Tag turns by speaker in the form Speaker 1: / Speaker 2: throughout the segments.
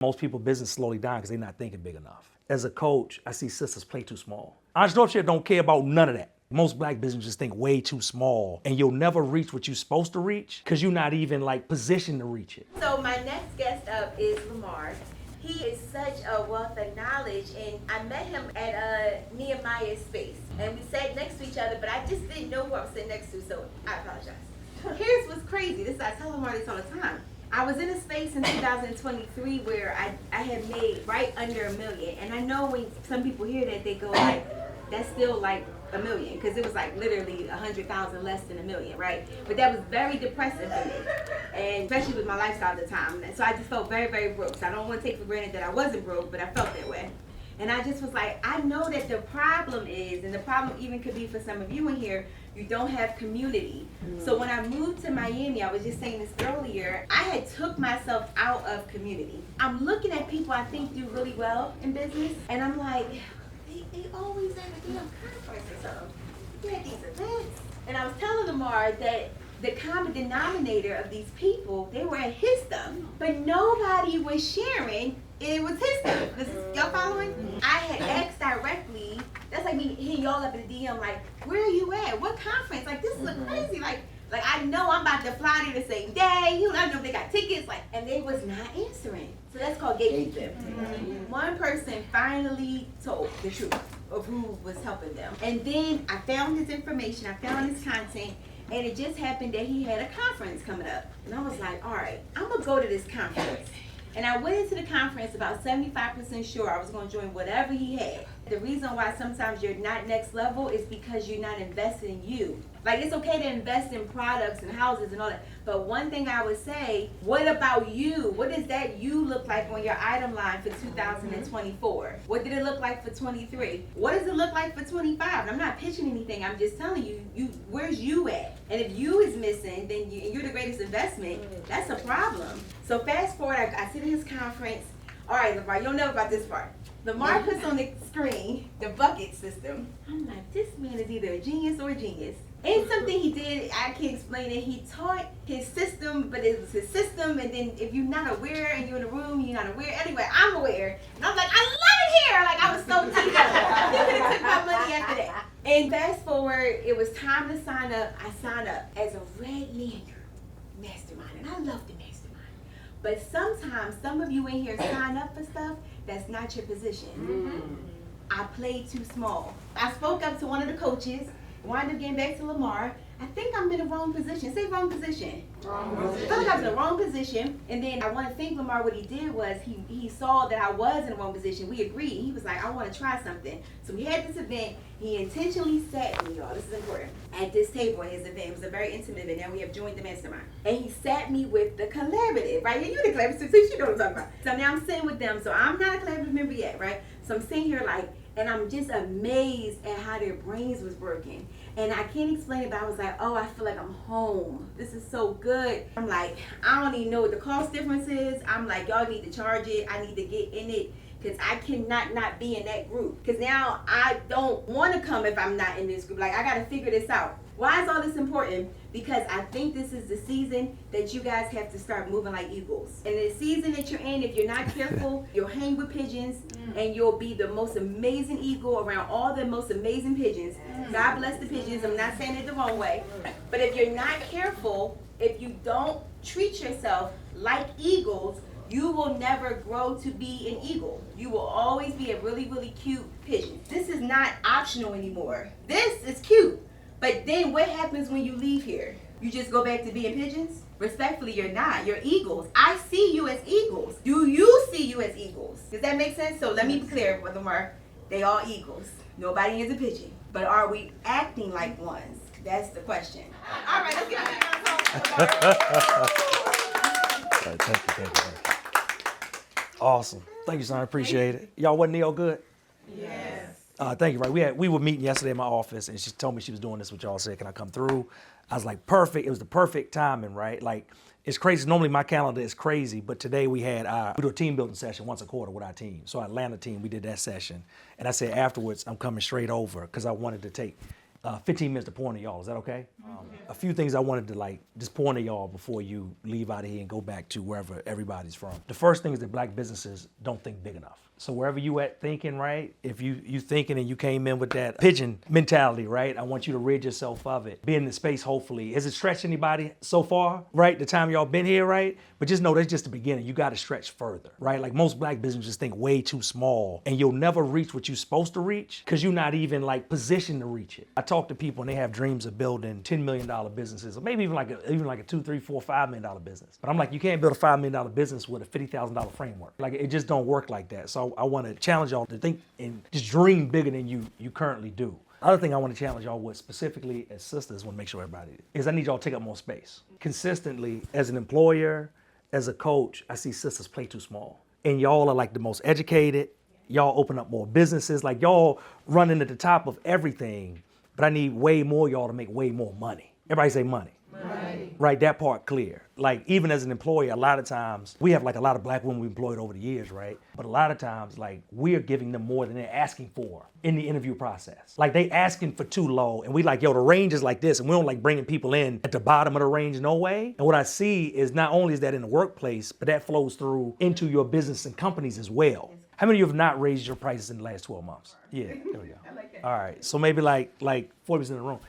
Speaker 1: Most people business slowly down because they're not thinking big enough. As a coach, I see sisters play too small. Entrepreneurship don't care about none of that. Most black businesses think way too small, and you'll never reach what you're supposed to reach because you're not even like positioned to reach it.
Speaker 2: So my next guest up is Lamar. He is such a wealth of knowledge, and I met him at Nehemiah's space, and we sat next to each other, but I just didn't know who I was sitting next to, so I apologize. Here's what's crazy. I tell Lamar this all the time. I was in a space in 2023 where I had made right under $1 million, and I know when some people hear that, they go like, that's still like $1 million, because it was like literally 100,000 less than $1 million, right? But that was very depressing for me, and especially with my lifestyle at the time. So I just felt very, very broke. So I don't want to take for granted that I wasn't broke, but I felt that way. And I just was like, I know that the problem is, and the problem even could be for some of you in here, you don't have community. So when I moved to Miami, I was just saying this earlier, I had took myself out of community. I'm looking at people I think do really well in business, and I'm like, they always at a damn conference or something. They had these events. And I was telling Lamar that the common denominator of these people, they were at his stuff, but nobody was sharing it was his stuff. Y'all following? I had asked directly, that's like me hitting y'all up in the DM, like, where are you at? What conference? Like, this is crazy. Like I know I'm about to fly there the same day. You know, I know if they got tickets, like, and they was not answering. So that's called gatekeeping. One person finally told the truth of who was helping them. And then I found his information, I found his content, and it just happened that he had a conference coming up. And I was like, all right, I'm gonna go to this conference. And I went into the conference about 75% sure I was going to join whatever he had. The reason why sometimes you're not next level is because you're not investing in you. Like, it's okay to invest in products and houses and all that, but one thing I would say, what about you? What does that you look like on your item line for 2024? What did it look like for 23? What does it look like for 25? I'm not pitching anything, I'm just telling you, where's you at? And if you is missing, then you're the greatest investment. That's a problem. So fast forward, I sit in his conference. All right, Lamar, you'll know about this part. Lamar puts on the screen the bucket system. I'm like, this man is either a genius or a genius. And something he did, I can't explain it. He taught his system, but it was his system. And then if you're not aware and you're in a room, you're not aware. Anyway, I'm aware. And I'm like, I love it here. Like, I was so deep. You could have took my money after that. And fast forward, it was time to sign up. I signed up as a red lanyard mastermind. And I love the mastermind. But sometimes, some of you in here sign up for stuff that's not your position. I played too small. I spoke up to one of the coaches, wound up getting back to Lamar. I think I'm in the wrong position. Say wrong position. Wrong position. I felt like I was in the wrong position. And then I want to thank Lamar. What he did was he saw that I was in the wrong position. We agreed. He was like, I want to try something. So we had this event. He intentionally sat me, y'all, this is important, at this table at his event. It was a very intimate event. Now we have joined the mastermind. And he sat me with the collaborative, right? And you're the collaborative, so you know what I'm talking about. So now I'm sitting with them. So I'm not a collaborative member yet, right? So I'm sitting here like, and I'm just amazed at how their brains was working. And I can't explain it, but I was like, oh, I feel like I'm home. This is so good. I'm like, I don't even know what the cost difference is. I'm like, y'all need to charge it. I need to get in it. Because I cannot not be in that group. Because now I don't want to come if I'm not in this group. Like, I got to figure this out. Why is all this important? Because I think this is the season that you guys have to start moving like eagles. And the season that you're in, if you're not careful, you'll hang with pigeons and you'll be the most amazing eagle around all the most amazing pigeons. God bless the pigeons. I'm not saying it the wrong way. But if you're not careful, if you don't treat yourself like eagles, you will never grow to be an eagle. You will always be a really, really cute pigeon. This is not optional anymore. This is cute. But then what happens when you leave here? You just go back to being pigeons? Respectfully, you're not. You're eagles. I see you as eagles. Do you see you as eagles? Does that make sense? So let me be clear, Lamar. They all eagles. Nobody is a pigeon. But are we acting like ones? That's the question. All right, let's get
Speaker 1: Thank you. Awesome. Thank you, son. I appreciate it. Y'all wasn't Neo good?
Speaker 3: Yes.
Speaker 1: Thank you. Right. We were meeting yesterday in my office, and she told me she was doing this with y'all. Said, "Can I come through?" I was like, "Perfect." It was the perfect timing, right? Like, it's crazy. Normally my calendar is crazy, but today we had we do a team building session once a quarter with our team. So our Atlanta team, we did that session, and I said afterwards, I'm coming straight over because I wanted to take 15 minutes to pour into y'all. Is that okay? A few things I wanted to like just pour into y'all before you leave out of here and go back to wherever everybody's from. The first thing is that black businesses don't think big enough. So wherever you at thinking, right? If you thinking and you came in with that pigeon mentality, right? I want you to rid yourself of it. Be in the space, hopefully. Has it stretched anybody so far, right? The time y'all been here, right? But just know that's just the beginning. You got to stretch further, right? Like most black businesses think way too small and you'll never reach what you're supposed to reach because you're not even like positioned to reach it. I talk to people and they have dreams of building $10 million businesses or maybe even like a $2, $3, $4, $5 million business. But I'm like, you can't build a $5 million business with a $50,000 framework. Like it just don't work like that. So I want to challenge y'all to think and just dream bigger than you currently do. Other thing I want to challenge y'all with specifically as sisters, want to make sure everybody is I need y'all to take up more space. Consistently, as an employer, as a coach, I see sisters play too small. And y'all are like the most educated. Y'all open up more businesses. Like y'all running at the top of everything. But I need way more y'all to make way more money. Everybody say money. Right, that part clear. Like even as an employer, a lot of times we have like a lot of black women we employed over the years, right? But a lot of times like we're giving them more than they're asking for in the interview process. Like they asking for too low and we like, yo, the range is like this and we don't like bringing people in at the bottom of the range, no way. And what I see is not only is that in the workplace, but that flows through into your business and companies as well. How many of you have not raised your prices in the last 12 months? Yeah, there we go.
Speaker 2: I like that.
Speaker 1: All right, so maybe like 40% of the room.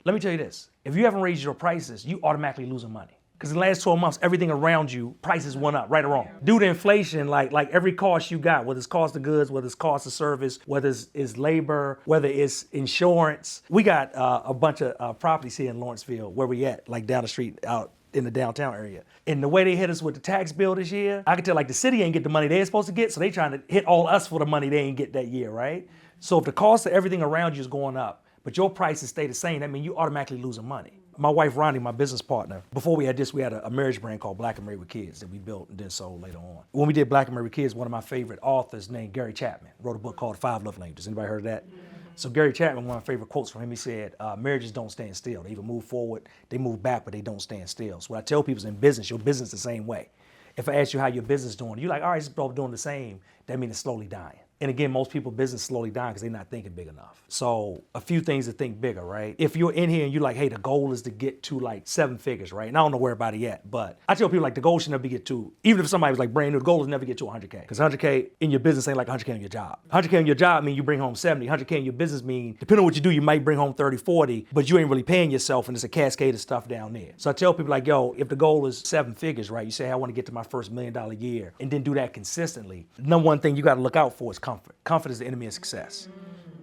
Speaker 1: Let me tell you this. If you haven't raised your prices, you automatically losing money. Because in the last 12 months, everything around you, prices went up, right or wrong. Due to inflation, like every cost you got, whether it's cost of goods, whether it's cost of service, whether it's labor, whether it's insurance. We got a bunch of properties here in Lawrenceville where we at, like down the street out in the downtown area. And the way they hit us with the tax bill this year, I can tell like the city ain't get the money they're supposed to get, so they trying to hit all us for the money they ain't get that year, right? So if the cost of everything around you is going up, but your prices stay the same, that means you automatically losing money. My wife, Ronnie, my business partner, before we had this, we had a marriage brand called Black and Married with Kids that we built and then sold later on. When we did Black and Married with Kids, one of my favorite authors named Gary Chapman wrote a book called 5 Love Languages. Anybody heard of that? So Gary Chapman, one of my favorite quotes from him, he said, marriages don't stand still. They either move forward, they move back, but they don't stand still. So what I tell people is in business, your business the same way. If I ask you how your business is doing, you're like, all right, it's both doing the same. That means it's slowly dying. And again, most people business slowly dying because they're not thinking big enough. So a few things to think bigger, right? If you're in here and you're like, hey, the goal is to get to like 7 figures, right? And I don't know where everybody yet, but I tell people like the goal should never be get to, even if somebody was like brand new, the goal is never get to 100K. Because 100K in your business ain't like 100K in your job. 100K in your job mean you bring home 70. 100K in your business mean, depending on what you do, you might bring home 30, 40, but you ain't really paying yourself and it's a cascade of stuff down there. So I tell people like, yo, if the goal is 7 figures, right? You say, hey, I want to get to my first $1 million year and then do that consistently. Number one thing you got to look out for is comfort. Comfort is the enemy of success.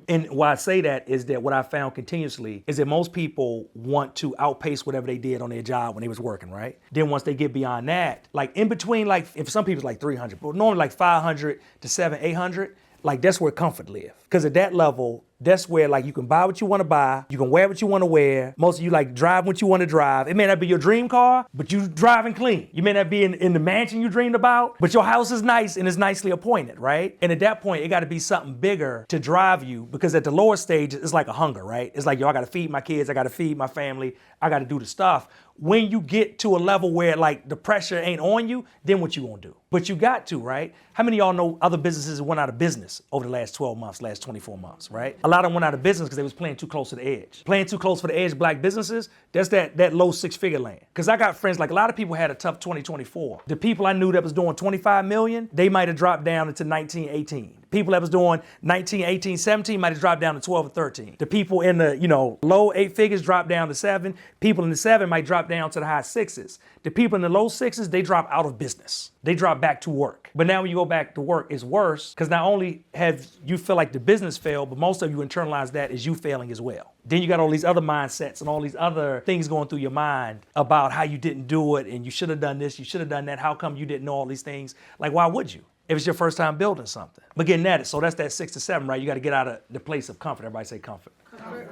Speaker 1: And why I say that is that what I found continuously is that most people want to outpace whatever they did on their job when they was working, right? Then once they get beyond that, like in between, like if some people it's like 300, but normally like 500 to 700, 800, like that's where comfort live. Because at that level, that's where like you can buy what you want to buy, you can wear what you want to wear. Most of you like drive what you want to drive. It may not be your dream car, but you driving clean. You may not be in the mansion you dreamed about, but your house is nice and it's nicely appointed, right? And at that point, it got to be something bigger to drive you because at the lower stage, it's like a hunger, right? It's like, yo, I got to feed my kids, I got to feed my family, I got to do the stuff. When you get to a level where like the pressure ain't on you, then what you gonna do? But you got to, right? How many of y'all know other businesses went out of business over the last 12 months, last 24 months, right? A lot of them went out of business because they was playing too close to the edge. Playing too close for the edge, black businesses, that's that low 6-figure land. Because I got friends, like a lot of people had a tough 2024. The people I knew that was doing 25 million, they might have dropped down into 19, 18. People that was doing 19, 18, 17 might have dropped down to 12 or 13. The people in the, low 8 figures dropped down to 7. People in the 7 might drop down to the high 6s. The people in the low 6s, they drop out of business. They drop back to work. But now when you go back to work, it's worse because not only have you feel like the business failed, but most of you internalize that as you failing as well. Then you got all these other mindsets and all these other things going through your mind about how you didn't do it and you should have done this, you should have done that. How come you didn't know all these things? Like, why would you? If it's your first time building something. But getting at it, so that's that 6 to 7, right? You got to get out of the place of comfort. Everybody say comfort.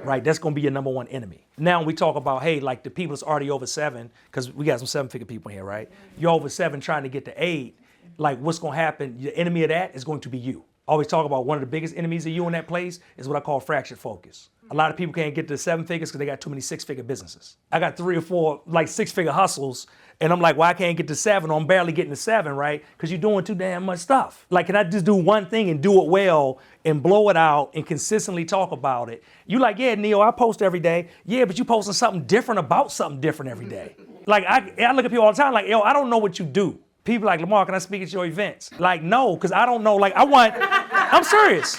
Speaker 1: Right? That's going to be your number one enemy. Now we talk about, hey, like the people that's already over 7, because we got some 7-figure people here, right? You're over 7 trying to get to 8. Like what's going to happen, the enemy of that is going to be you. I always talk about one of the biggest enemies of you in that place is what I call fractured focus. A lot of people can't get to 7 figures because they got too many 6-figure businesses. I got 3 or 4 like 6-figure hustles, and I'm like, well, I can't get to 7, or I'm barely getting to 7, right? Because you're doing too damn much stuff. Like, can I just do one thing and do it well and blow it out and consistently talk about it? You like, yeah, Neo, I post every day. Yeah, but you posting something different about something different every day. Like, I look at people all the time like, yo, I don't know what you do. People like, Lamar, can I speak at your events? Like, no, because I don't know. Like, I'm serious.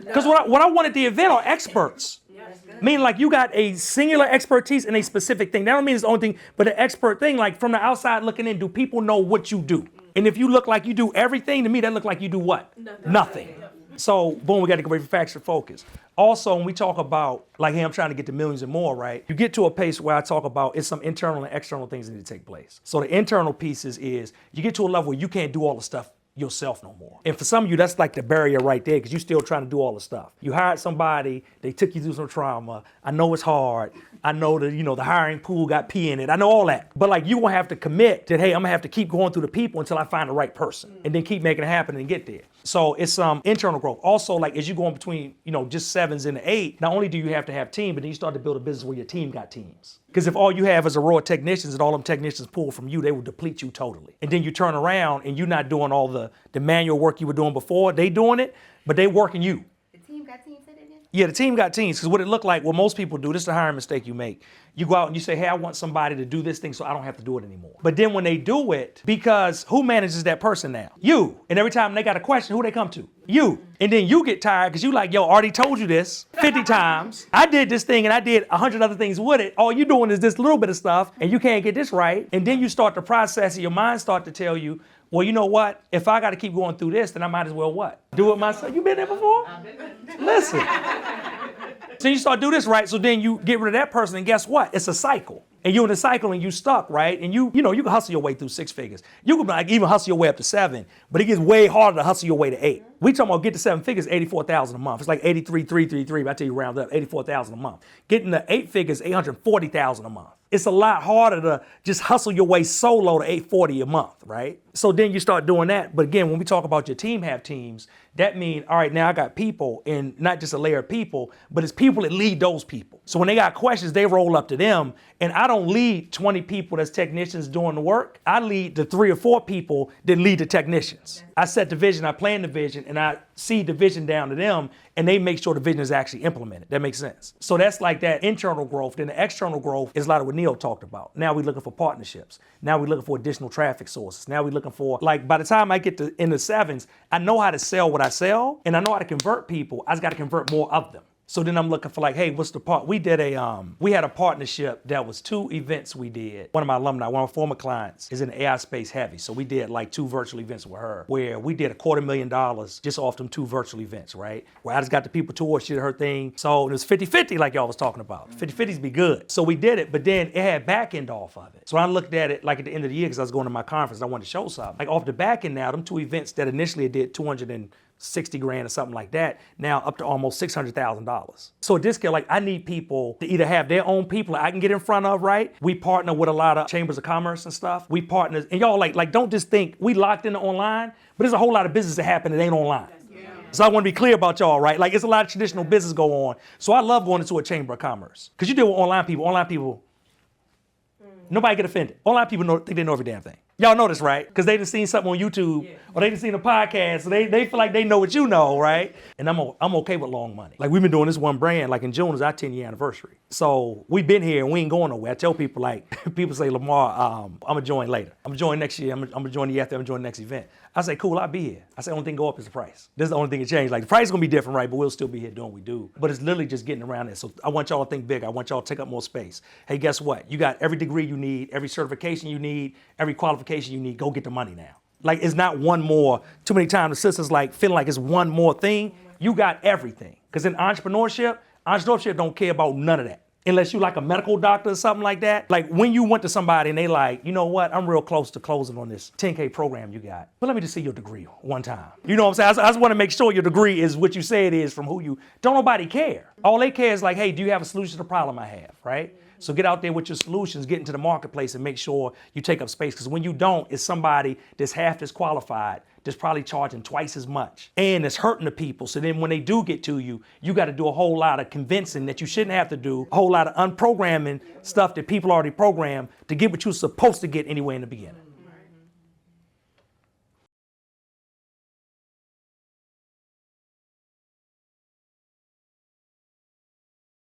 Speaker 1: Because what I want at the event are experts. Meaning like you got a singular expertise in a specific thing. That don't mean it's the only thing, but an expert thing, like from the outside looking in, do people know what you do? And if you look like you do everything, to me, that look like you do what? Nothing. So, boom, we got to go fractured focus. Also, when we talk about, like, hey, I'm trying to get to millions and more, right? You get to a pace where I talk about it's some internal and external things that need to take place. So the internal pieces is you get to a level where you can't do all the stuff yourself no more. And for some of you, that's like the barrier right there because you're still trying to do all the stuff. You hired somebody, they took you through some trauma. I know it's hard. I know that, the hiring pool got pee in it. I know all that. But like you gonna have to commit that, hey, I'm gonna have to keep going through the people until I find the right person and then keep making it happen and get there. So it's some internal growth. Also, like as you go in between, just 7s and the 8, not only do you have to have team, but then you start to build a business where your team got teams. Because if all you have is a row of technicians and all them technicians pull from you, they will deplete you totally. And then you turn around and you're not doing all the manual work you were doing before. They doing it, but they working you.
Speaker 2: The team got teams, said it again?
Speaker 1: Yeah, the team got teams. Because what it looked like, what most people do, this is the hiring mistake you make. You go out and you say, hey, I want somebody to do this thing so I don't have to do it anymore. But then when they do it, because who manages that person now? You. And every time they got a question, who they come to? You. And then you get tired because you like, yo, I already told you this 50 times. I did this thing and I did 100 other things with it. All you doing is this little bit of stuff and you can't get this right. And then you start to process and your mind start to tell you, well, you know what? If I got to keep going through this, then I might as well what? Do it myself. You been there before? Listen. So you start to do this right, so then you get rid of that person, and guess what? It's a cycle. And you're in a cycle and you stuck, right? And you can hustle your way through 6 figures. You can like even hustle your way up to 7, but it gets way harder to hustle your way to 8. We talking about get to 7 figures, $84,000 a month. It's like 83,333, but I tell you round up, $84,000 a month. Getting to 8 figures, $840,000 a month. It's a lot harder to just hustle your way solo to $840 a month, right? So then you start doing that. But again, when we talk about your team have teams, that means, all right, now I got people, and not just a layer of people, but it's people that lead those people. So when they got questions, they roll up to them. And I don't lead 20 people that's technicians doing the work. I lead the 3 or 4 people that lead the technicians. I set the vision, I plan the vision, and I see the vision down to them, and they make sure the vision is actually implemented. That makes sense. So that's like that internal growth. Then the external growth is a lot of what Neil talked about. Now we're looking for partnerships. Now we're looking for additional traffic sources. Now we're looking for, like, by the time I get to in the 7s, I know how to sell what I sell, and I know how to convert people. I just got to convert more of them. So then I'm looking for like, hey, what's the part? We had a partnership that was 2 events we did. One of my alumni, one of my former clients is in the AI space heavy. So we did like 2 virtual events with her where we did $250,000 just off them 2 virtual events, right? Where I just got the people towards, she did her thing. So it was 50-50 like y'all was talking about. 50-50s be good. So we did it, but then it had back end off of it. So I looked at it like at the end of the year because I was going to my conference. I wanted to show something. Like off the back end now, them 2 events that initially did $260,000 or something like that, now up to almost $600,000. So at this scale, like I need people to either have their own people I can get in front of, right? We partner with a lot of chambers of commerce and stuff. We partner, and y'all like don't just think we locked into online, but there's a whole lot of business that happen that ain't online. So I want to be clear about y'all, right? Like it's a lot of traditional business go on. So I love going into a chamber of commerce because you deal with online people, nobody get offended. Online people think they know every damn thing. Y'all know this, right? Because they done seen something on YouTube or they done seen a podcast, so they feel like they know what you know, right? And I'm okay with long money. Like we've been doing this one brand, like in June is our 10-year anniversary. So we've been here and we ain't going nowhere. I tell people like, people say, Lamar, I'm gonna join later. I'm gonna join next year, I'm gonna join the year after, I'm gonna join the next event. I say, cool, I'll be here. I say, only thing go up is the price. This is the only thing that changed. Like the price is gonna be different, right? But we'll still be here doing what we do. But it's literally just getting around it. So I want y'all to think big. I want y'all to take up more space. Hey, guess what? You got every degree you need, every certification you need, every qualification you need. Go get the money now. Like it's not one more. Too many times the sisters like feeling like it's one more thing. You got everything. Because in entrepreneurship don't care about none of that. Unless you like a medical doctor or something like that. Like when you went to somebody and they like, you know what, I'm real close to closing on this 10K program you got. But let me just see your degree one time. You know what I'm saying? I just want to make sure your degree is what you say it is from who you, don't nobody care. All they care is like, hey, do you have a solution to the problem I have, right? So get out there with your solutions, get into the marketplace and make sure you take up space. Because when you don't, it's somebody that's half as qualified, that's probably charging twice as much. And it's hurting the people. So then when they do get to you, you got to do a whole lot of convincing that you shouldn't have to do, a whole lot of unprogramming stuff that people already programmed to get what you're supposed to get anyway in the beginning.